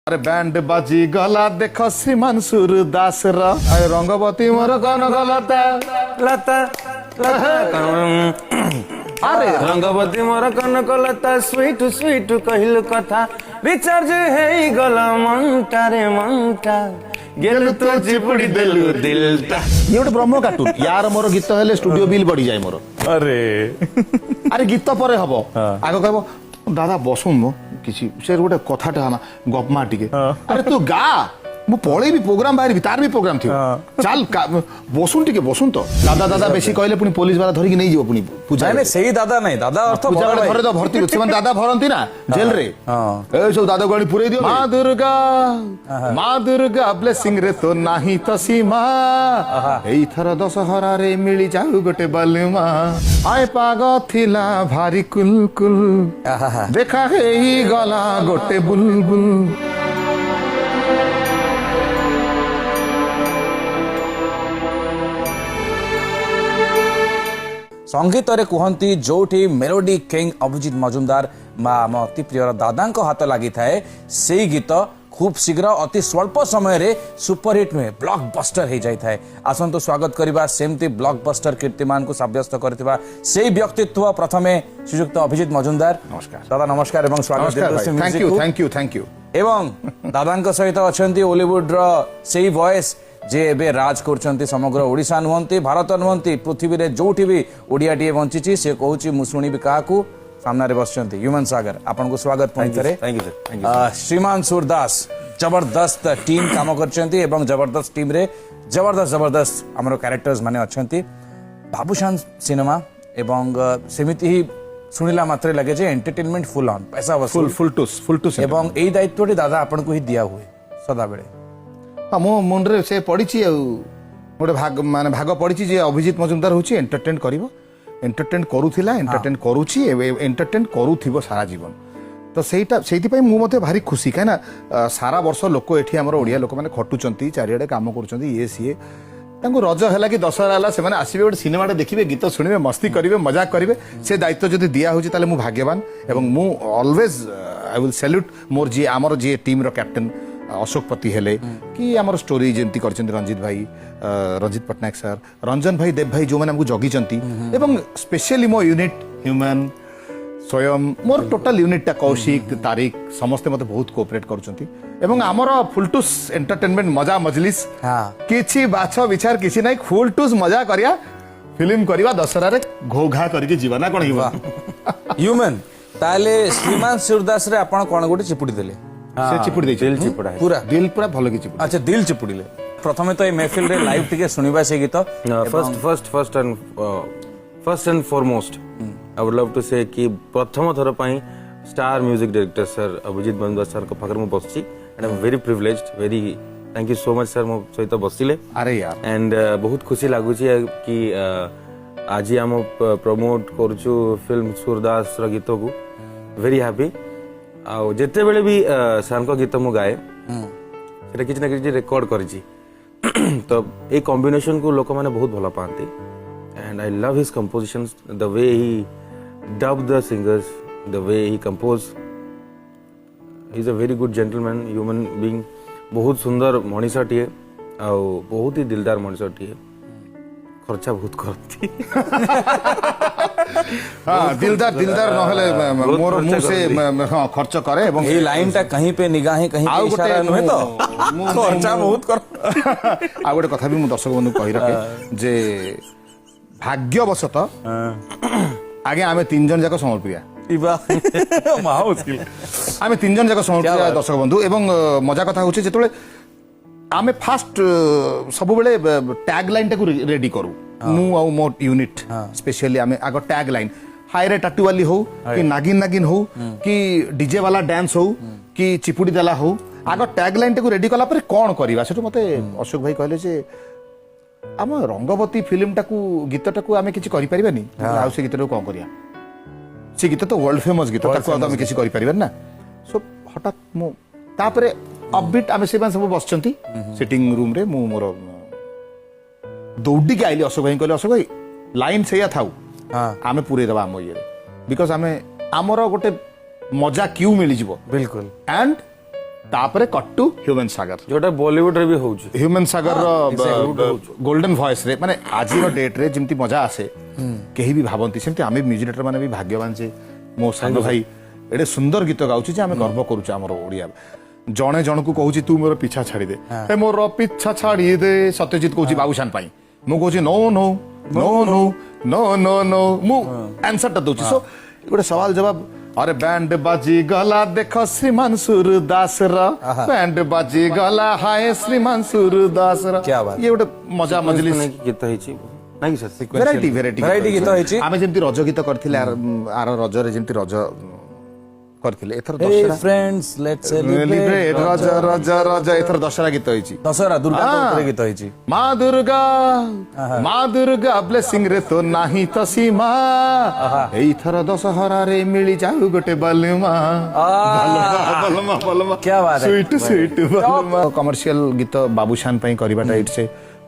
अरे बैंड बाजी गला देख श्रीमान सूरदास रंगवती मोर कौन गलता लता अरे रंगवती मोर कनक लता स्वीट स्वीट कहलु कथा रिचार्ज हे गला मंटा रे मंटा गेल तो चिपुड़ी देलु दिलटा। ये गोटे ब्रह्म कार्टून यार मोर गीत हेले स्टूडियो बिल बढ़ी जाए मोर। अरे अरे गीत पर हम आग कह दादा बसुन मो किसी से गोटे कथाटा गपमा टिके अरे तू गा मु पळेबी प्रोग्राम बाहर तार भी प्रोग्राम थी चल बसुन टिके बसुन तो दादा दादा बेसी कहले पुनी पुलिस वाला धरिक नहीं जीव पुनी पूजा नहीं सही दादा नहीं दादा अर्थ पूजा वाला घरे तो भर्ती से दादा भरंती ना जेल रे ए सब दादा गाड़ी पुरे दियो मां दुर्गा ब्लेसिंग रे तो नाही तो सीमा एई थर दशहरा रे मिली जाऊ गोटे बलमा आए पाग थिला भारी कुल कुल देखा हेई गला गोटे बुलबुल। संगीत रे कहती जोठी मेलोडी किंग अभिजीत मजुमदार आम अति प्रिय दादा हाथ लगी थाए से गीत खूब शीघ्र अति स्वल्प समय रे सुपरहिट नुहे ब्लॉकबस्टर हो जाए। आसतु स्वागत करबा सेमती ब्लॉकबस्टर कीर्तिमान को साब्यस्त करथिबा से व्यक्तित्व प्रथमे श्रीयुक्त अभिजीत मजुमदार नमस्कार दादा नमस्कार एवं स्वागत थैंक यू एवं दादा सहित अच्छा हॉलीवुड रो से वॉइस जे एबे राज करछंती समग्र ओडिशा नुहंती भारत नुहंती पृथ्वी रे जोठी भी ओडियाटी बंचिची से कहूची मु सुनिबी काहाकू सामने बसचंती ह्यूमन सागर आपन को स्वागत पहुंचरे। थैंक यू श्रीमान सूरदास जबरदस्त टीम काम करछंती एवं जबरदस्त टीम रे जबरदस्त हमर कैरेक्टर्स माने अछंती बाबूशान सिनेमा एवं सेमिति ही सुनिला मात्रे लगे जे एंटरटेनमेंट फुल ऑन पैसा वसूल फुल टू एवं एई दायित्वटी दादा आपन को ही दिया हुए सदा बेले मो मुंडे से पड़ी गोटे भाग माने भाग पड़ी जे अभिजीत मजुमदार होची एंटरटेन करिवो एंटरटेन करूथिला एंटरटेन करूची एंटरटेन करूथिबो सारा जीवन तो सेटा सेति पई मु मते भारी खुशी काना सारा वर्ष लोक एठी हमर ओडिया लोक माने खटुचंती चारियाडे काम करूचंती ये सीए तांको रज हैला कि दशहरा हैला से माने आसीबे गोटे सिनेमाटे देखिबे गीत सुनिबे मस्ती करिवे मजाक करिवे से दायित्व जदि दिया होची ताले मु भाग्यवान एवं मु ऑलवेज आई विल सैल्यूट मोर जी आमर जी टीम रो कैप्टन अशोक पति हेले कि आमर स्टोरी जेमती करछन्ती रंजित भाई रंजित पटनायक सर रंजन भाई देव भाई जो मैंने हमको जगिचंती एवं स्पेशली मो यूनिट ह्यूमन स्वयं मोर टोटल यूनिट कौशिक तारिक समस्ते मते बहुत कोऑपरेट करछन्ती एवं आमर फुलटूस एंटरटेनमेंट मजा मजलिस किछि बाछ विचार किछि नै फुलटूस मजा करिया फिल्म करिवा दशहरा रे घोघा करके जीवा ना कोन हिवा ह्यूमन ताले श्रीमान सूरदास रे आपण कोन गोटे चिपुडी देले से चिपुडी दिल चिपुडा दिल पूरा भलो की चिपुडी अच्छा दिल चिपुडीले प्रथमे तो ए महफिल रे लाइव टिके सुनिबा से गीत first and foremost I would love to say कि प्रथम थर पई star music director sir Abhijit Majumdar sir को पाखर मु बसची and I am very privileged very thank you so much sir मो सहित बसिले अरे यार एंड बहुत खुशी लागु छी कि आज हम प्रमोट करछु फिल्म सूरदास र गीत को वेरी हैप्पी आ जेते बेले भी सर को गीत मु गाए सेटा किछ ना किछ रिकॉर्ड करछि तो ए कॉम्बिनेशन को लोक माने बहुत भलो पांती and I love his compositions the way he dub the singers the way he compose he is a very good gentleman human being बहुत सुंदर मनीषाटी आ बहुत ही दिलदार मनीषाटी खर्चा बहुत करती हां दिलदार नहले मोर मुंह से हां खर्च करे एवं ए लाइन ता कहीं पे निगाहें कहीं पे इशारा नहे तो खर्चा बहुत कर आ गोटे कथा भी मु दर्शक बंधु कहि रखे जे भाग्यवशत आगे आमे तीन जन जाक समर्पिया महा मुश्किल आमे तीन जन जाक समर्पिया दर्शक बंधु एवं मजा कथा होचे जेतले आमे फास्ट सब बेले टैग लाइन टाकू रेडी करू मु आ मो यूनिट स्पेशली आमे आगो टैग लाइन हाय रे टाटू वाली हो कि नागिन नागिन हो कि डीजे वाला डांस हो कि चिपुडी देला हो आगो टैग लाइन टाकू रेडी कला पर कोन करबा सेटो मते अशोक भाई कहले जे आम रंगवती फिल्म टाकू गीत टाकू आमे किछि करि परिबानी आ से गीत टाकू कोन करिया से गीत तो वर्ल्ड फेमस गीत टाकू आमे किछि करि परिबानी ना सो हठात मु तापरे अपबीट आमे सेबन सब बसचंती सिटिंग रूम रे मु मोर दौड़ी के आइली अशोक भाई कहले अशोक भाई लाइन सेया थाउ आमे पूरे दबा हम ये बिकॉज आमे आमर गोटे मजा क्यू मिली जिवो बिल्कुल एंड तापरे कट्टू ह्यूमन सागर जोटा बॉलीवुड रे भी होउची ह्यूमन सागर गोल्डन वॉइस रे माने आज डेट रे जिमती मजा आसे केही भी भाबंती सेमती आमे म्यूजिक डायरेक्टर माने भी भाग्यवान जे मो सांग भाई एडे सुंदर गीत गाउची जे आमे गर्व करूछ हमर ओडिया जणे जनकु कहूची तू मोर पीछा छाड़ी दे ए मोर पीछा छाड़ी दे सत्यजित कहूची बाबूशान पाई मु कहूची no no no no no no no मु आंसर ता दोची सो गोटे सवाल जवाब अरे बैंड बाजी गला देखो श्रीमान सूरदास रा बैंड बाजी गला हाय श्रीमान सूरदास रा क्या बात। ये गोटे मजा मजलिस गीत ହେଇଛି ନାଇଁ କି सर भेराइटी गीत होइची आमे जेंति रज गीत करथिले आर रज रे जेंति रज करथिले एथर दशहरा फ्रेंड्स लेट्स सेलिब्रेट रज रज रज एथर दशहरा गीत होइची दशहरा दुर्गा पूजा गीत होइची माँ दुर्गा ब्लेसिंग रे तो नाही तो सीमा एथर दशहरा रे मिली जाऊ गोटे बलमा बलमा बलमा क्या बात है स्वीट स्वीट बलमा कमर्शियल गीत बाबूशान पई करिबाटा इट्स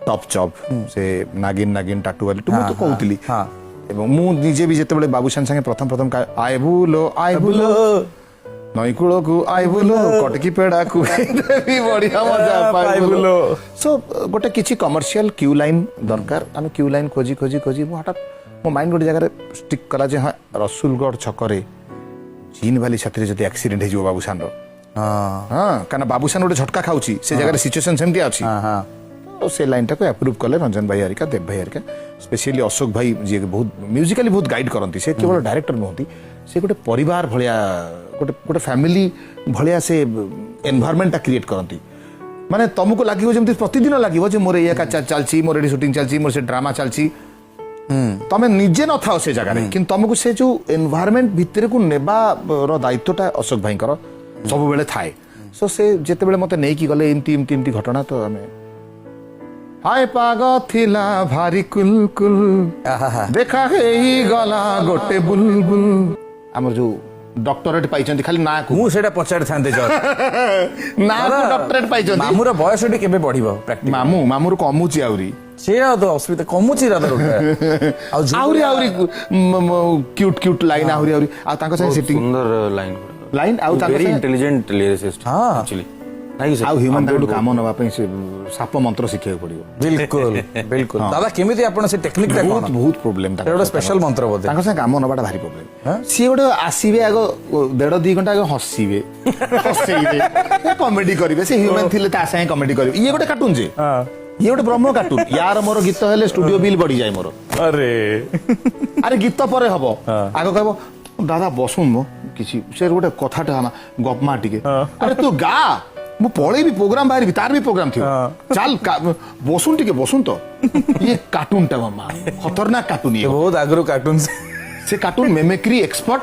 टॉप जॉब से नागिन नागिन टाटू वाली तू तो कहउतली हां एवं मु निजे भी जेतेबेले बाबूशान संगे प्रथम आय बुलो नई कूल को आय बुलो कटकी पेड़ा को भी बढ़िया मजा पाय बुलो सो गोटे किछि कमर्शियल क्यू लाइन दरकार आमे क्यू लाइन खोजी खोजी खोजी मो हटात मो माइंड गोटे जगह स्टिक कला जे हां रसूलगढ़ छकरे जीन वाली छात्री जति एक्सीडेंट हे जो बाबूशान रो हां काना बाबूशान गोटे झटका खाउची से जगह सिचुएशन सेमती आछि हां तो से लाइन टाको अप्रूव कले रंजन भाई हरिका देव भाई हरिका स्पेशली अशोक भाई जी बहुत म्यूजिकली बहुत गाइड करती से केवल डायरेक्टर नुहति से गोटे परिवार भलिया गोटे गोटे फैमिली भलिया से एनवायरनमेंट क्रिएट करती माने तुमको लागिवो जेमति प्रतिदिन लागिवो जे मोर या का चलची मोर एडी शूटिंग चलची मोर से ड्रामा चलची तमे निजे न थाओ से जगह रे किंतु तुमको से जो एनवायरनमेंट भितर को नेबा रो दायित्वटा अशोक भाई कर सब बेले थाए सो से जेते बेले मते नै की गले इमती घटना तो हमें हाय पाग थिला भारी कुल कुल देखा ही गला गोटे बुलबुल हमर जो डॉक्टरेट पाइचंती खाली ना को मु सेटा पछाड़ थांते जो ना डॉक्टरेट पाइचंती मामुर बयस टी केबे बढ़िबो प्रैक्टिस मामुर कमुची आउरी से तो असुविधा कमुची रा आउरी आउरी क्यूट क्यूट लाइन आउरी आ तांको से सेटिंग सुंदर लाइन आउ तांको वेरी इंटेलिजेंट लिरिसिस्ट हां एक्चुअली नाही सर आउ ह्यूमन डायरेक्टर काम नवा पे से साप मंत्र सिखे पड़ियो बिल्कुल बिल्कुल दादा केमिति आपण से टेक्निक ता बहुत बहुत प्रॉब्लम ता एटा स्पेशल मंत्र बोलते तांको से काम नवाटा भारी प्रॉब्लम सी गोटे आसीबे आगो 1.5-2 घंटा आगो हसीबे कॉमेडी करिवे से ह्यूमन थिले ता से कॉमेडी करिवे ये गोटे कार्टून जे ये गोटे ब्रह्म कार्टून यार मोर गीत हेले स्टूडियो बिल बढ़ी जाय मोर अरे गीत परे हबो आगो कहबो दादा बसुन मो किछि से गोटे कथाटा गपमा टिके अरे तू गा मु पळे भी प्रोग्राम बाहर भी तार भी प्रोग्राम थियो चल बसुन टिके बसुन तो ये कार्टून टा मामा खतरनाक कार्टून ये बहुत आगरो कार्टून से कार्टून मेमेक्री एक्सपर्ट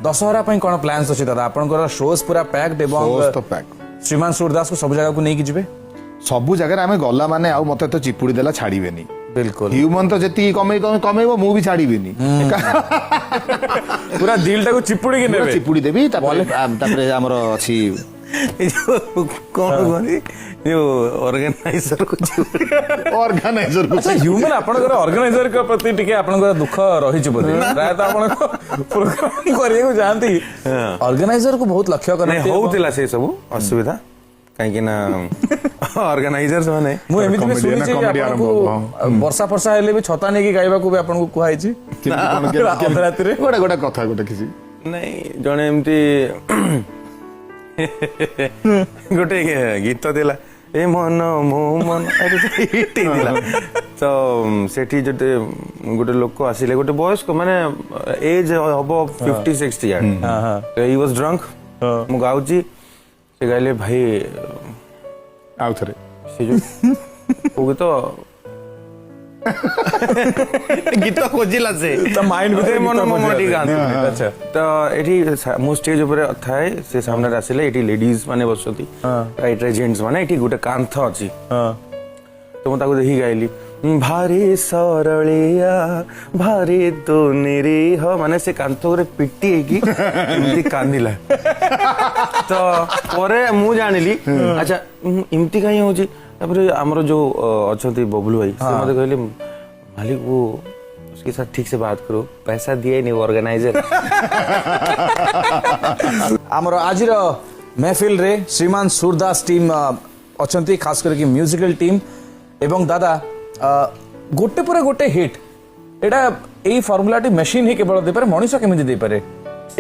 दशहरा पई कोन प्लान्स अछि दादा आपनकर शोज पूरा पैक्ड एवं तो पैक श्रीमान सूरदास को सब जगह को नहीं कि जिबे सब जगह आमे गला माने आ मते तो चिपुड़ी देला छाड़ीबेनी बिल्कुल ह्यूमन तो जति कमेबो मु भी छाड़ीबेनी पूरा दिल टा को चिपुड़ी के नेबे चिपुड़ी देबी तापरे हमर अछि कौन कोनी यो ऑर्गेनाइजर को अच्छा ह्यूमन आपनकर ऑर्गेनाइजर के प्रति टिके आपनकर दुख रहि छि बोले प्राय तो आपन प्रोग्राम करियो जानती ऑर्गेनाइजर को बहुत लक्ष्य करने होउतिला से सब असुविधा काहे ना ऑर्गेनाइजर्स माने मु एमिति में सुनि छि आपनको वर्षा फर्षा हेले भी छता नै कि गाइबा को भी आपनको कुहाई छि रात रे गोटा कथा गोटा किछि नहीं जणे एमती गोटे गीत दिला ए मन मो मन हिट दिला तो सेठी जते गोटे लोक आसिले गोटे बॉयस को माने एज हबो 50-60 यार ही वाज ड्रंक मु गाउची से गाइले भाई आउ थरे से जो ओ तो गीत खोजिला से त माइंड भीतर मन मोमटी गान अच्छा तो एठी मो स्टेज ऊपर थाए से सामने आसिले एठी लेडीज माने बसती राइट रे जेंट्स माने एठी गुटे कांथ अछि तो म ताको देखि गाइली भारी सरलिया भारी तो निरीह माने से कांथ रे पिट्टी हेकी इमती कांदिला तो परे मु जानिली अच्छा इमती काई होची तापर हमरो जो अछंती बबलू भाई से मते कहले मालिक वो उसके साथ ठीक से बात करो पैसा दिए नहीं ऑर्गेनाइजर हमरो आजिरो महफिल रे श्रीमान सूरदास टीम अछंती खास करके म्यूजिकल टीम एवं दादा गोटे पर गोटे हिट एटा एई फॉर्मूलाटी मशीन ही केवल दे पारे मनुष्य केमिति दे पारे